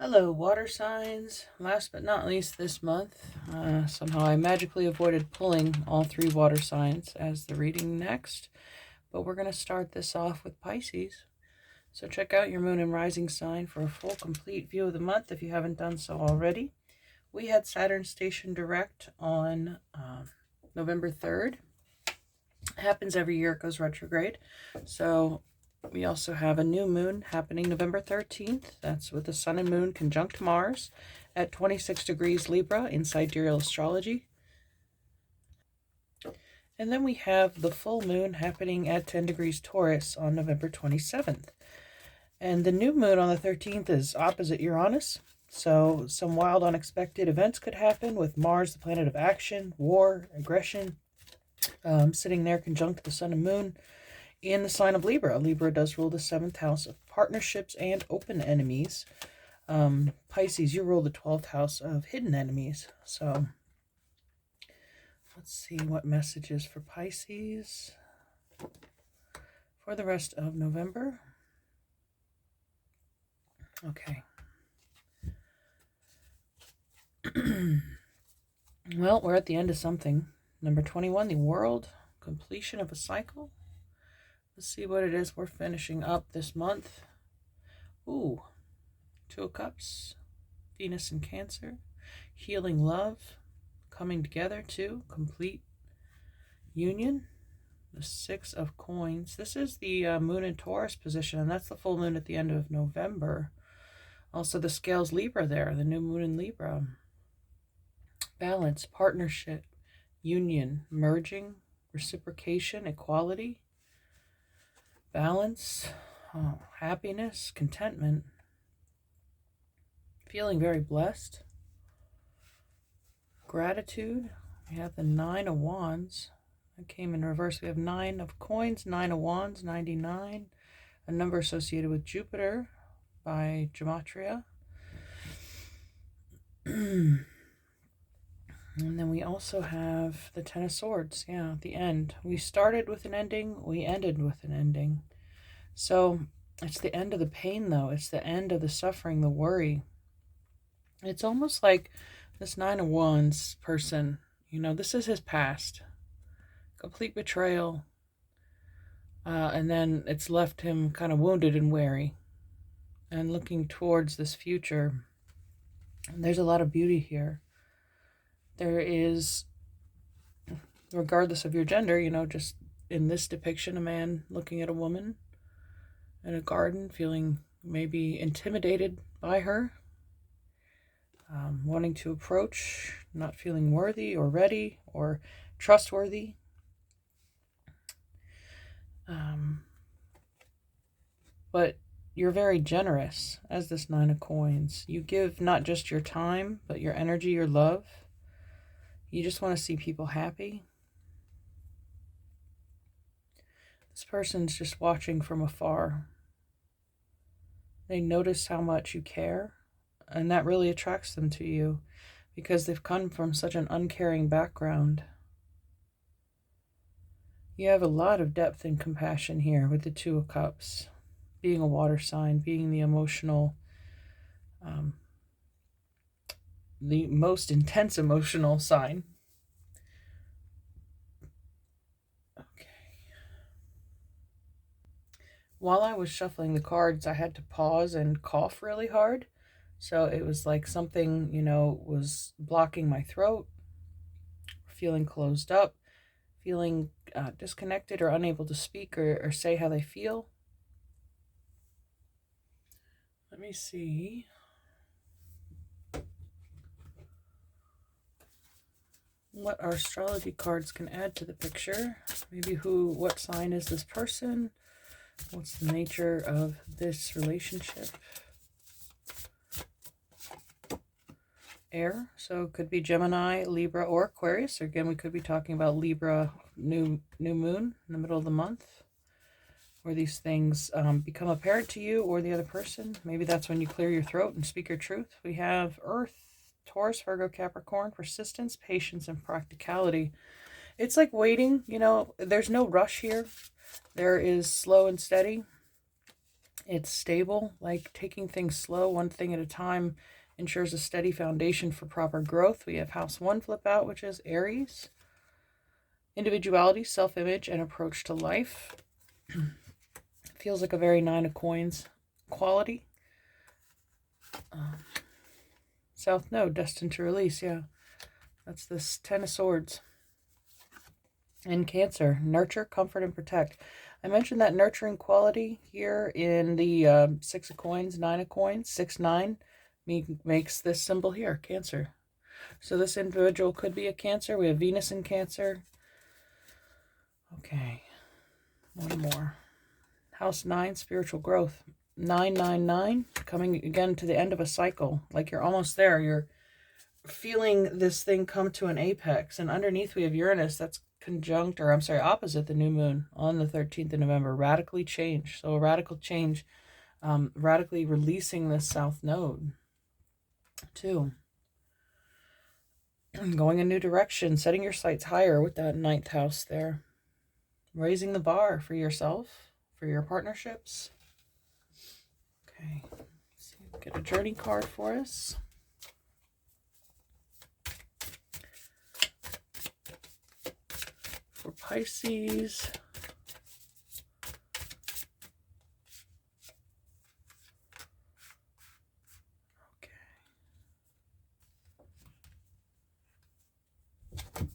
Hello, water signs. Last but not least this month, somehow I magically avoided pulling all three water signs as the reading next, but we're going to start this off with Pisces. So check out your moon and rising sign for a full complete view of the month if you haven't done so already. We had Saturn station direct on November 3rd. It happens every year, it goes retrograde. So we also have a new moon happening November 13th. That's with the sun and moon conjunct Mars at 26 degrees Libra in sidereal astrology. And then we have the full moon happening at 10 degrees Taurus on November 27th. And the new moon on the 13th is opposite Uranus. So some wild, unexpected events could happen with Mars, the planet of action, war, aggression, sitting there conjunct the sun and moon in the sign of Libra. Libra does rule the 7th house of partnerships and open enemies. Pisces, you rule the 12th house of hidden enemies. So let's see what messages for Pisces for the rest of November. Okay. Well, we're at the end of something. Number 21, the world, completion of a cycle. Let's see what it is we're finishing up this month. Ooh, Two of Cups, Venus in Cancer, healing love, coming together too, complete union. The Six of Coins. This is the moon in Taurus position, and that's the full moon at the end of November. Also the scales Libra there, the new moon in Libra. Balance, partnership, union, merging, reciprocation, equality. Balance, happiness, contentment. Feeling very blessed. Gratitude. We have the Nine of Wands. That came in reverse. We have Nine of Coins, Nine of Wands, 99. A number associated with Jupiter by Gematria. And then we also have the Ten of Swords. Yeah, the end. We started with an ending. We ended with an ending. So it's the end of the pain, though. It's the end of the suffering, the worry. It's almost like this Nine of Wands person, this is his past. Complete betrayal. And then it's left him kind of wounded and wary. And looking towards this future. And there's a lot of beauty here. There is, regardless of your gender, just in this depiction, a man looking at a woman in a garden, feeling maybe intimidated by her, wanting to approach, not feeling worthy or ready or trustworthy. But you're very generous as this Nine of Coins. You give not just your time, but your energy, your love. You just want to see people happy. This person's just watching from afar. They notice how much you care, and that really attracts them to you because they've come from such an uncaring background. You have a lot of depth and compassion here with the Two of Cups, being a water sign, being the emotional, the most intense emotional sign. While I was shuffling the cards, I had to pause and cough really hard. So it was like something, was blocking my throat, feeling closed up, feeling disconnected or unable to speak or say how they feel. Let me see. What our astrology cards can add to the picture. Maybe what sign is this person? What's the nature of this relationship? Air, so it could be Gemini, Libra, or Aquarius. Again, we could be talking about Libra new moon in the middle of the month, where these things become apparent to you or the other person. Maybe that's when you clear your throat and speak your truth. We have Earth, Taurus, Virgo, Capricorn, persistence, patience, and practicality. It's like waiting, there's no rush here. There is slow and steady. It's stable, like taking things slow, one thing at a time, ensures a steady foundation for proper growth. We have house 1 flip out, which is Aries. Individuality, self-image, and approach to life. Feels like a very 9 of coins quality. South Node, destined to release, yeah. That's this 10 of Swords. And Cancer, nurture, comfort, and protect. I mentioned that nurturing quality here in the 6 of coins, 9 of coins. 6-9 makes this symbol here, Cancer. So this individual could be a Cancer. We have Venus in Cancer. Okay, one more. House 9, spiritual growth. 999, coming again to the end of a cycle. Like you're almost there. You're feeling this thing come to an apex. And underneath we have Uranus. That's conjunct, or I'm sorry, opposite the new moon on the 13th of November. Radically change. So a radical change, radically releasing this South Node too. Going a new direction, setting your sights higher with that 9th house there. Raising the bar for yourself, for your partnerships. Okay, let's see, get a journey card for us. For Pisces. Okay.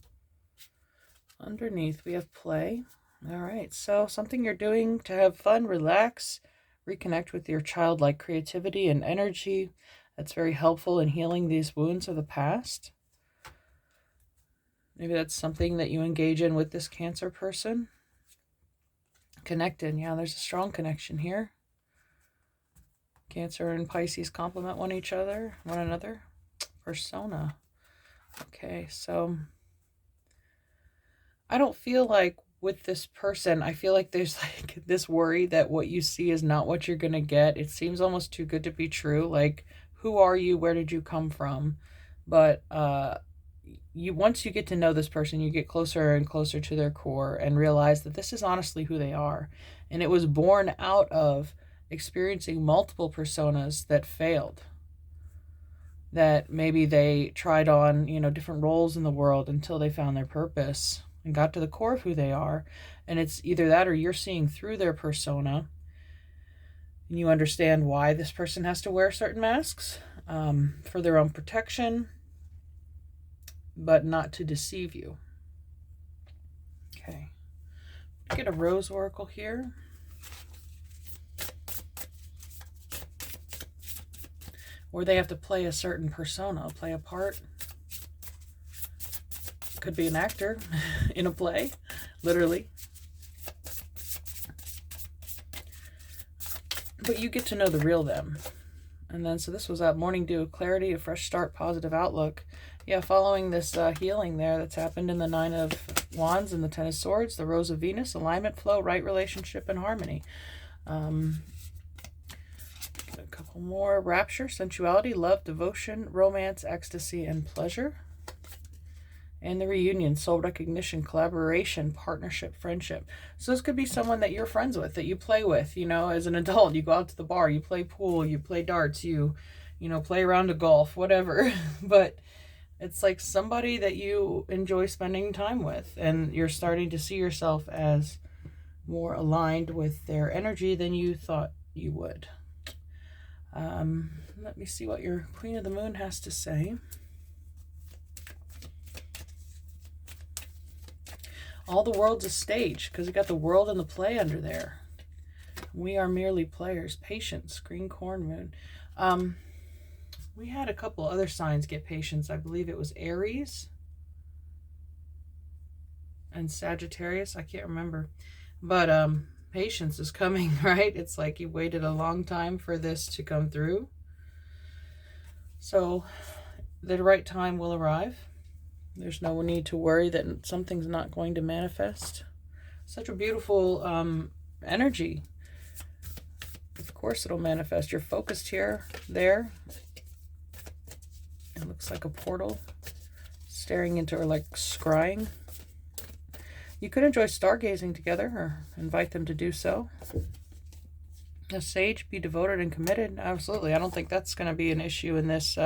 Underneath we have play. All right, so something you're doing to have fun, relax, reconnect with your childlike creativity and energy. That's very helpful in healing these wounds of the past. Maybe that's something that you engage in with this Cancer person. Connected, yeah, there's a strong connection here. Cancer and Pisces complement one another. Persona. Okay, so I don't feel like with this person, I feel like there's like this worry that what you see is not what you're going to get. It seems almost too good to be true. Like, who are you? Where did you come from? But once you get to know this person, you get closer and closer to their core and realize that this is honestly who they are. And it was born out of experiencing multiple personas that failed. That maybe they tried on, different roles in the world until they found their purpose and got to the core of who they are. And it's either that or you're seeing through their persona and you understand why this person has to wear certain masks for their own protection, but not to deceive you. Okay. Get a Rose Oracle here. Where they have to play a certain persona, play a part. Could be an actor in a play, literally. But you get to know the real them. And then, so this was that morning dew of clarity, a fresh start, positive outlook. Yeah, following this healing there that's happened in the 9 of Wands and the 10 of Swords, the Rose of Venus, alignment, flow, right relationship, and harmony. Get a couple more. Rapture, sensuality, love, devotion, romance, ecstasy, and pleasure. And the reunion, soul recognition, collaboration, partnership, friendship. So this could be someone that you're friends with, that you play with, as an adult. You go out to the bar, you play pool, you play darts, you play around a golf, whatever. But it's like somebody that you enjoy spending time with, and you're starting to see yourself as more aligned with their energy than you thought you would. Let me see what your Queen of the Moon has to say. All the world's a stage, because you got the world and the play under there. We are merely players. Patience, green corn moon. We had a couple other signs get patience. I believe it was Aries and Sagittarius. I can't remember. But patience is coming, right? It's like you waited a long time for this to come through. So the right time will arrive. There's no need to worry that something's not going to manifest. Such a beautiful energy. Of course it'll manifest. You're focused here, there. It looks like a portal. Staring into, or like scrying. You could enjoy stargazing together or invite them to do so. The Sage, be devoted and committed. Absolutely. I don't think that's going to be an issue in this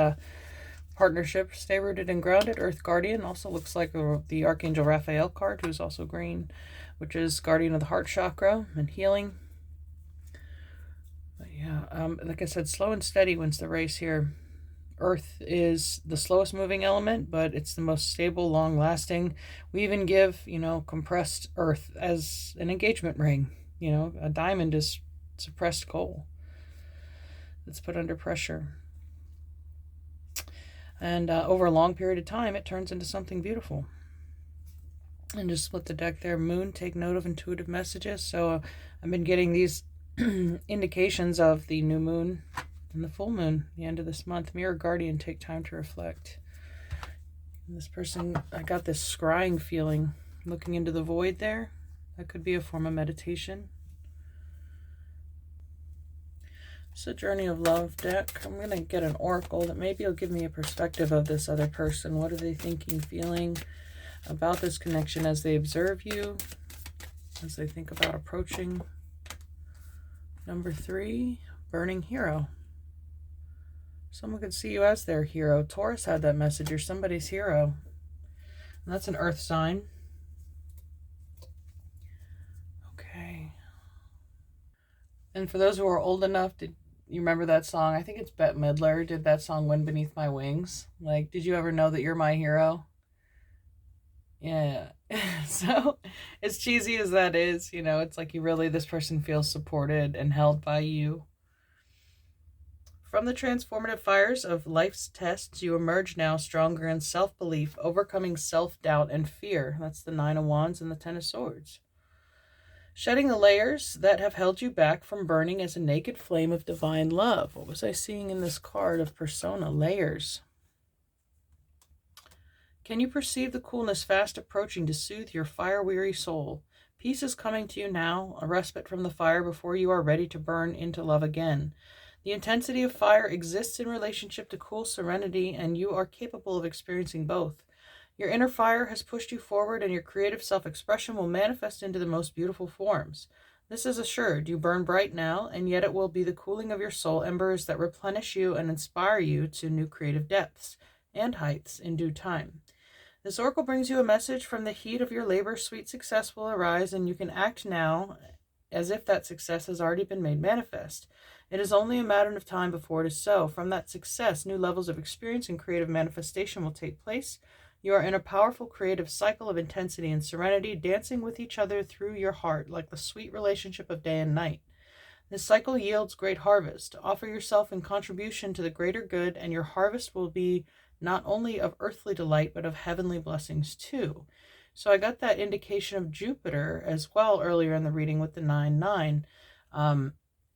partnership. Stay rooted and grounded. Earth Guardian also looks like the Archangel Raphael card, who's also green, which is guardian of the heart chakra and healing. But yeah, like I said, slow and steady wins the race here. Earth is the slowest moving element, but it's the most stable, long lasting. We even give, compressed earth as an engagement ring. A diamond is suppressed coal that's put under pressure. And over a long period of time, it turns into something beautiful. And just split the deck there. Moon, take note of intuitive messages. So I've been getting these indications of the new moon and the full moon, the end of this month. Mirror Guardian, take time to reflect. And this person, I got this scrying feeling, looking into the void there. That could be a form of meditation. It's a Journey of Love deck. I'm going to get an oracle that maybe will give me a perspective of this other person. What are they thinking, feeling about this connection as they observe you, as they think about approaching? Number 3, Burning Hero. Someone could see you as their hero. Taurus had that message. You're somebody's hero. And that's an earth sign. Okay. And for those who are old enough, did you remember that song? I think it's Bette Midler did that song, Wind Beneath My Wings. Like, did you ever know that you're my hero? Yeah. So, as cheesy as that is, it's like this person feels supported and held by you. From the transformative fires of life's tests, you emerge now stronger in self-belief, overcoming self-doubt and fear. That's the 9 of Wands and the 10 of Swords. Shedding the layers that have held you back from burning as a naked flame of divine love. What was I seeing in this card of persona? Layers. Can you perceive the coolness fast approaching to soothe your fire-weary soul? Peace is coming to you now, a respite from the fire before you are ready to burn into love again. The intensity of fire exists in relationship to cool serenity, and you are capable of experiencing both. Your inner fire has pushed you forward, and your creative self-expression will manifest into the most beautiful forms. This is assured. You burn bright now, and yet it will be the cooling of your soul embers that replenish you and inspire you to new creative depths and heights in due time. This oracle brings you a message from the heat of your labor. Sweet success will arise, and you can act now as if that success has already been made manifest. It is only a matter of time before it is so. From that success, new levels of experience and creative manifestation will take place. You are in a powerful creative cycle of intensity and serenity, dancing with each other through your heart like the sweet relationship of day and night. This cycle yields great harvest. Offer yourself in contribution to the greater good, and your harvest will be not only of earthly delight, but of heavenly blessings too. So I got that indication of Jupiter as well earlier in the reading with the 9-9.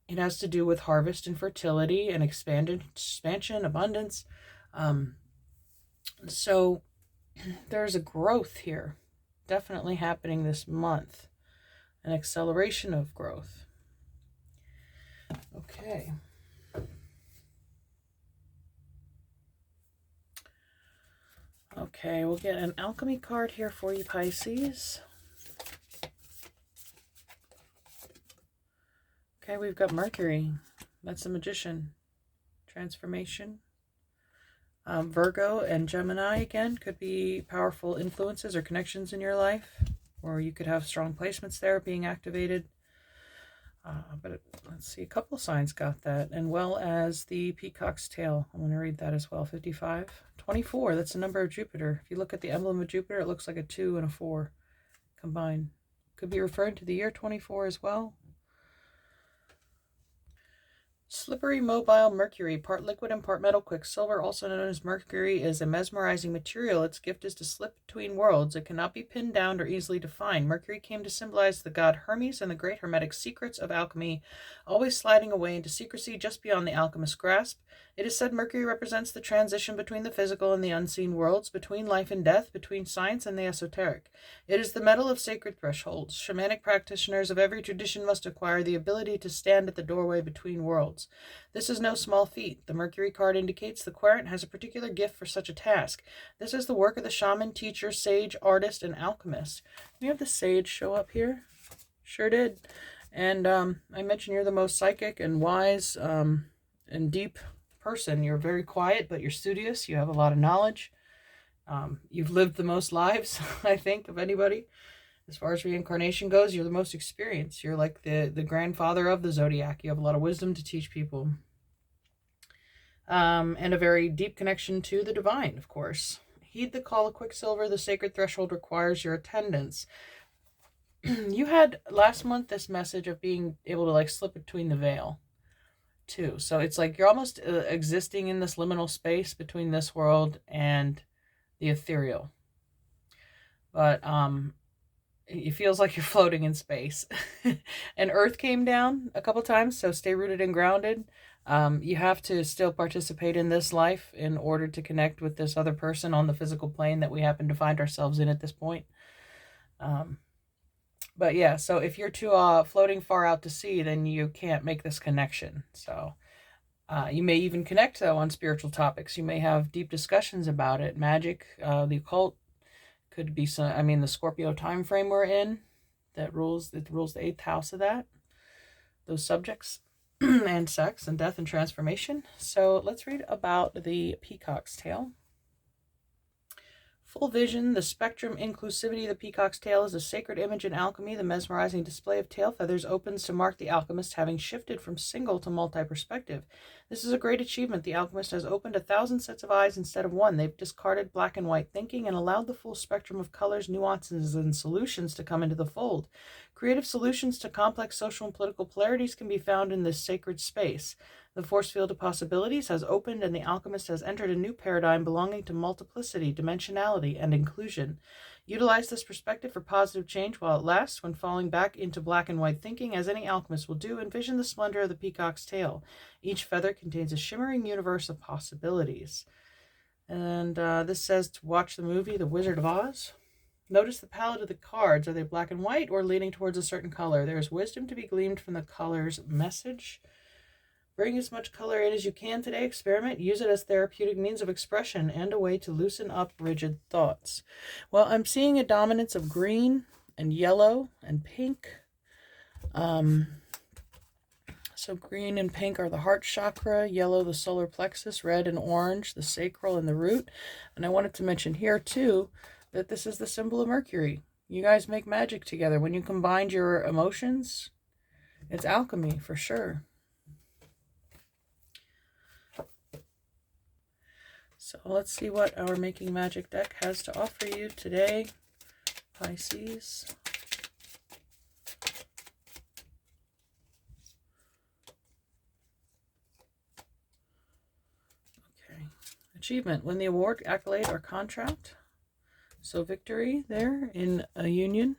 It has to do with harvest and fertility and expansion, abundance. So there's a growth here definitely happening this month, an acceleration of growth. Okay. Okay, we'll get an alchemy card here for you, Pisces. Okay, we've got Mercury. That's the Magician. Transformation. Virgo and Gemini, again, could be powerful influences or connections in your life, or you could have strong placements there being activated. But let's see, a couple signs got that, and well as the Peacock's Tail. I'm going to read that as well. 55. 24, that's the number of Jupiter. If you look at the emblem of Jupiter, it looks like a 2 and a 4 combined. Could be referring to the year 24 as well. Slippery, mobile Mercury, part liquid and part metal quicksilver, also known as Mercury, is a mesmerizing material. Its gift is to slip between worlds. It cannot be pinned down or easily defined. Mercury came to symbolize the god Hermes and the great hermetic secrets of alchemy, always sliding away into secrecy just beyond the alchemist's grasp. It is said Mercury represents the transition between the physical and the unseen worlds, between life and death, between science and the esoteric. It is the metal of sacred thresholds. Shamanic practitioners of every tradition must acquire the ability to stand at the doorway between worlds. This is no small feat. The Mercury card indicates the querent has a particular gift for such a task. This is the work of the shaman, teacher, sage, artist, and alchemist. We have the sage show up here. Sure did. And I mentioned you're the most psychic and wise and deep person. You're very quiet, but you're studious. You have a lot of knowledge. You've lived the most lives, I think, of anybody. As far as reincarnation goes, you're the most experienced. You're like the grandfather of the zodiac. You have a lot of wisdom to teach people. And a very deep connection to the divine, of course. Heed the call of Quicksilver. The sacred threshold requires your attendance. You had last month this message of being able to like slip between the veil too. So it's like you're almost existing in this liminal space between this world and the ethereal. But it feels like you're floating in space. And Earth came down a couple times, so stay rooted and grounded. You have to still participate in this life in order to connect with this other person on the physical plane that we happen to find ourselves in at this point. But yeah, so if you're too floating far out to sea, then you can't make this connection. So you may even connect, though, on spiritual topics. You may have deep discussions about it. Magic, the occult, could be some, I mean, the Scorpio time frame we're in, that rules the 8th house of that, those subjects, and sex and death and transformation. So let's read about the peacock's tail. Full vision, the spectrum inclusivity of the peacock's tail is a sacred image in alchemy. The mesmerizing display of tail feathers opens to mark the alchemist having shifted from single to multi-perspective. This is a great achievement. The alchemist has opened 1,000 sets of eyes instead of one. They've discarded black and white thinking and allowed the full spectrum of colors, nuances, and solutions to come into the fold. Creative solutions to complex social and political polarities can be found in this sacred space. The force field of possibilities has opened, and the alchemist has entered a new paradigm belonging to multiplicity, dimensionality, and inclusion. Utilize this perspective for positive change while it lasts. When falling back into black and white thinking, as any alchemist will do, envision the splendor of the peacock's tail. Each feather contains a shimmering universe of possibilities. And this says to watch the movie The Wizard of Oz. Notice the palette of the cards. Are they black and white or leaning towards a certain color? There is wisdom to be gleaned from the color's message. Bring as much color in as you can today. Experiment. Use it as therapeutic means of expression and a way to loosen up rigid thoughts. Well, I'm seeing a dominance of green and yellow and pink. So green and pink are the heart chakra, yellow the solar plexus, red and orange the sacral and the root. And I wanted to mention here too that this is the symbol of Mercury. You guys make magic together. When you combine your emotions, it's alchemy for sure. So let's see what our Making Magic deck has to offer you today, Pisces. Okay. Achievement. Win the award, accolade, or contract. So victory there in a union.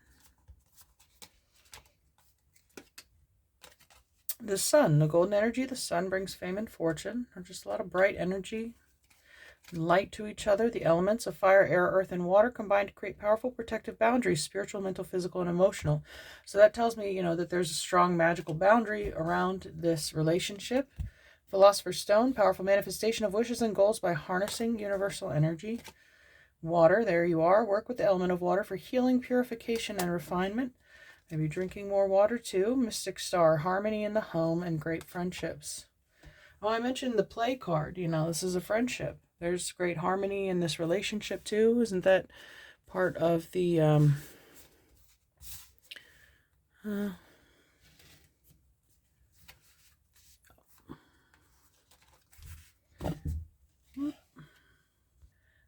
The sun, the golden energy, the sun brings fame and fortune, or just a lot of bright energy. Light to each other. The elements of fire, air, earth, and water combine to create powerful protective boundaries, spiritual, mental, physical, and emotional. So that tells me, that there's a strong magical boundary around this relationship. Philosopher's Stone, powerful manifestation of wishes and goals by harnessing universal energy. Water, there you are. Work with the element of water for healing, purification, and refinement. Maybe drinking more water too. Mystic Star, harmony in the home and great friendships. Oh, I mentioned the play card. This is a friendship. There's great harmony in this relationship too. Isn't that part of the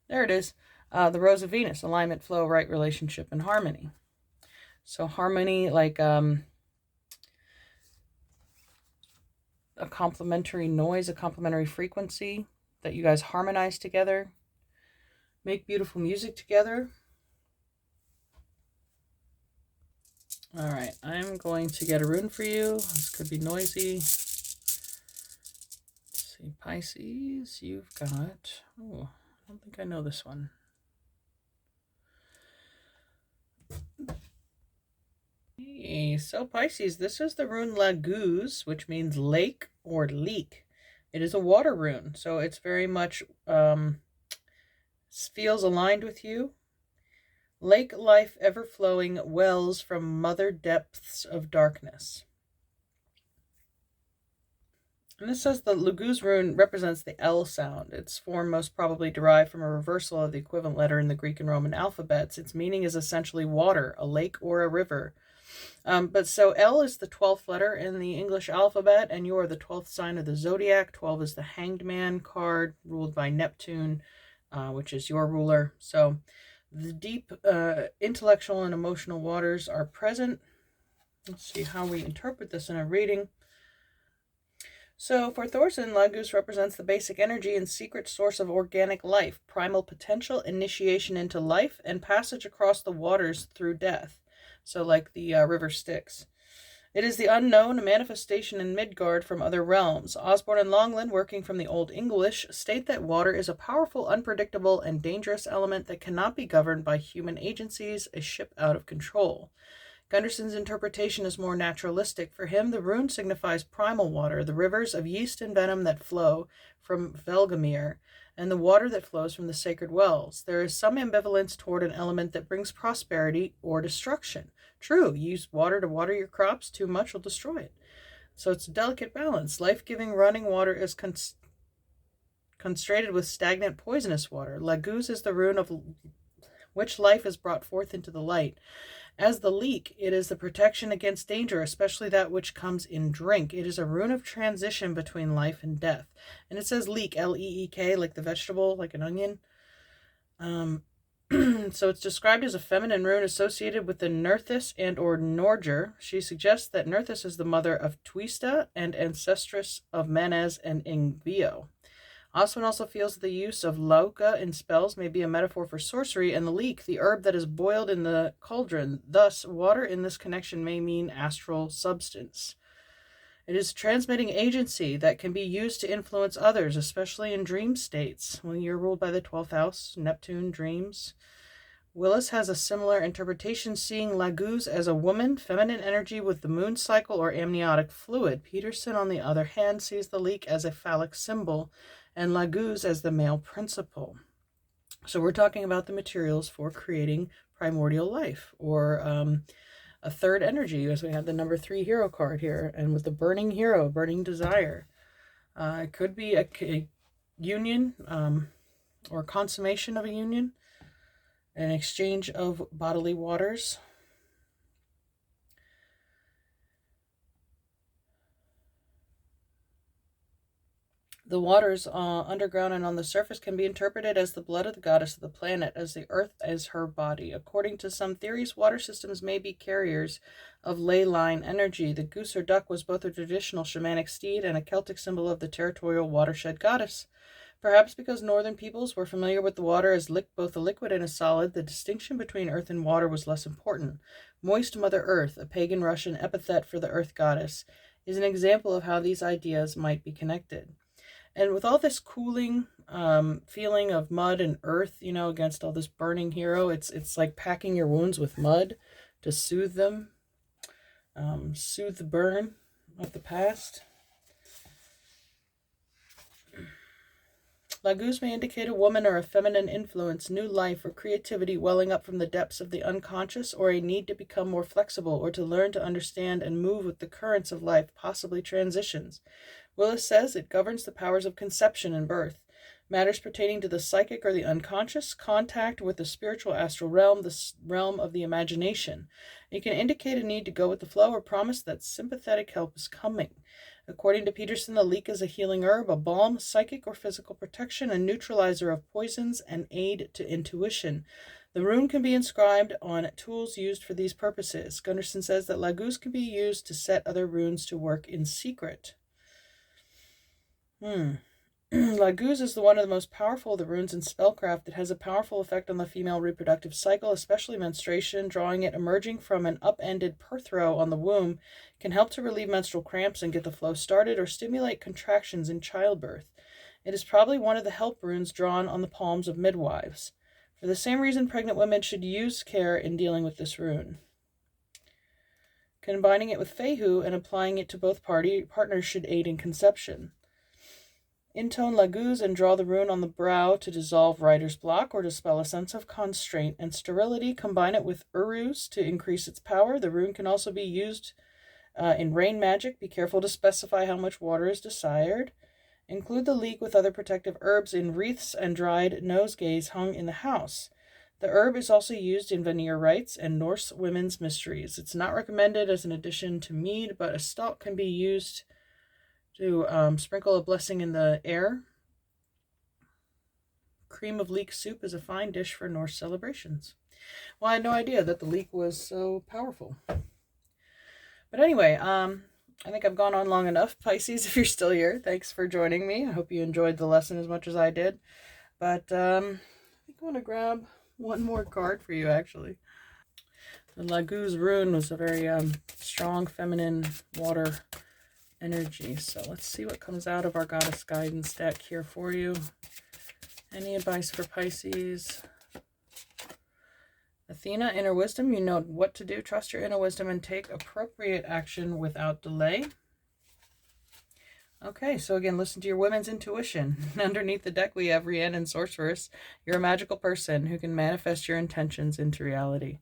there it is. The Rose of Venus, alignment, flow, right relationship, and harmony. So harmony, like a complementary noise, a complementary frequency that you guys harmonize together, make beautiful music together. All right, I'm going to get a rune for you. This could be noisy. Let's see, Pisces, you've got, oh, I don't think I know this one. Hey, so Pisces, this is the rune Laguz, which means lake or leak. It is a water rune, so it's very much feels aligned with you. Lake life ever flowing wells from mother depths of darkness. And this says the Laguz rune represents the L sound. Its form most probably derived from a reversal of the equivalent letter in the Greek and Roman alphabets. Its meaning is essentially water, a lake, or a river. But so L is the 12th letter in the English alphabet, and you are the 12th sign of the zodiac. 12 is the Hanged Man card, ruled by Neptune, which is your ruler. So the deep intellectual and emotional waters are present. Let's see how we interpret this in a reading. So for Thorson, Laguz represents the basic energy and secret source of organic life, primal potential, initiation into life, and passage across the waters through death. So like the river Styx. It is the unknown, a manifestation in Midgard from other realms. Osborne and Longland, working from the Old English, state that water is a powerful, unpredictable, and dangerous element that cannot be governed by human agencies, a ship out of control. Gunderson's interpretation is more naturalistic. For him, the rune signifies primal water, the rivers of yeast and venom that flow from Velgamir, and the water that flows from the sacred wells. There is some ambivalence toward an element that brings prosperity or destruction. True, use water to water your crops, too much will destroy it. So it's a delicate balance. Life-giving running water is constrained with stagnant poisonous water. Laguz is the rune of which life is brought forth into the light. As the leek, it is the protection against danger, especially that which comes in drink. It is a rune of transition between life and death. And it says leek, L-E-E-K, like the vegetable, like an onion. So it's described as a feminine rune associated with the Nerthus and or Norger. She suggests that Nerthus is the mother of Twista and ancestress of Manez and Ingvio. Oswin also feels that the use of lauka in spells may be a metaphor for sorcery, and the leek, the herb that is boiled in the cauldron. Thus, water in this connection may mean astral substance. It is a transmitting agency that can be used to influence others, especially in dream states. When you're ruled by the 12th house, Neptune, dreams. Willis has a similar interpretation, seeing Laguz as a woman, feminine energy with the moon cycle or amniotic fluid. Peterson, on the other hand, sees the leek as a phallic symbol, and Laguz as the male principle. So we're talking about the materials for creating primordial life, or a third energy, as we have the number 3 hero card here, and with the burning hero, burning desire. It could be a union or consummation of a union, an exchange of bodily waters. The waters underground and on the surface can be interpreted as the blood of the goddess of the planet, as the earth as her body. According to some theories, water systems may be carriers of ley line energy. The goose or duck was both a traditional shamanic steed and a Celtic symbol of the territorial watershed goddess. Perhaps because northern peoples were familiar with the water as both a liquid and a solid, the distinction between earth and water was less important. Moist Mother Earth, a pagan Russian epithet for the earth goddess, is an example of how these ideas might be connected. And with all this cooling feeling of mud and earth, against all this burning hero, it's like packing your wounds with mud to soothe them, soothe the burn of the past. Laguz may indicate a woman or a feminine influence, new life or creativity welling up from the depths of the unconscious, or a need to become more flexible or to learn to understand and move with the currents of life, possibly transitions. Willis says it governs the powers of conception and birth, matters pertaining to the psychic or the unconscious, contact with the spiritual astral realm, the realm of the imagination. It can indicate a need to go with the flow or promise that sympathetic help is coming. According to Peterson, the leek is a healing herb, a balm, psychic or physical protection, a neutralizer of poisons, and aid to intuition. The rune can be inscribed on tools used for these purposes. Gunderson says that Laguz can be used to set other runes to work in secret. Laguz is one of the most powerful of the runes in spellcraft. It has a powerful effect on the female reproductive cycle, especially menstruation. Drawing it emerging from an upended birth row on the womb can help to relieve menstrual cramps and get the flow started, or stimulate contractions in childbirth. It is probably one of the help runes drawn on the palms of midwives. For the same reason, pregnant women should use care in dealing with this rune. Combining it with Fehu and applying it to both partners should aid in conception. Intone Laguz and draw the rune on the brow to dissolve writer's block or dispel a sense of constraint and sterility. Combine it with Uruz to increase its power. The rune can also be used In rain magic, be careful to specify how much water is desired. Include the leek with other protective herbs in wreaths and dried nosegays hung in the house. The herb is also used in Vanir rites and Norse women's mysteries. It's not recommended as an addition to mead, but a stalk can be used to sprinkle a blessing in the air. Cream of leek soup is a fine dish for Norse celebrations. Well, I had no idea that the leek was so powerful. But anyway, I think I've gone on long enough. Pisces, if you're still here, thanks for joining me. I hope you enjoyed the lesson as much as I did. But I think I want to grab one more card for you, actually. The Laguz rune was a very strong feminine water energy. So let's see what comes out of our goddess guidance deck here for you. Any advice for Pisces? Athena, inner wisdom. You know what to do. Trust your inner wisdom and take appropriate action without delay. Okay, so again, listen to your women's intuition. Underneath the deck, we have Rhiannon Sorceress. You're a magical person who can manifest your intentions into reality.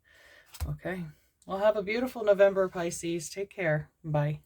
Okay, well, have a beautiful November, Pisces. Take care. Bye.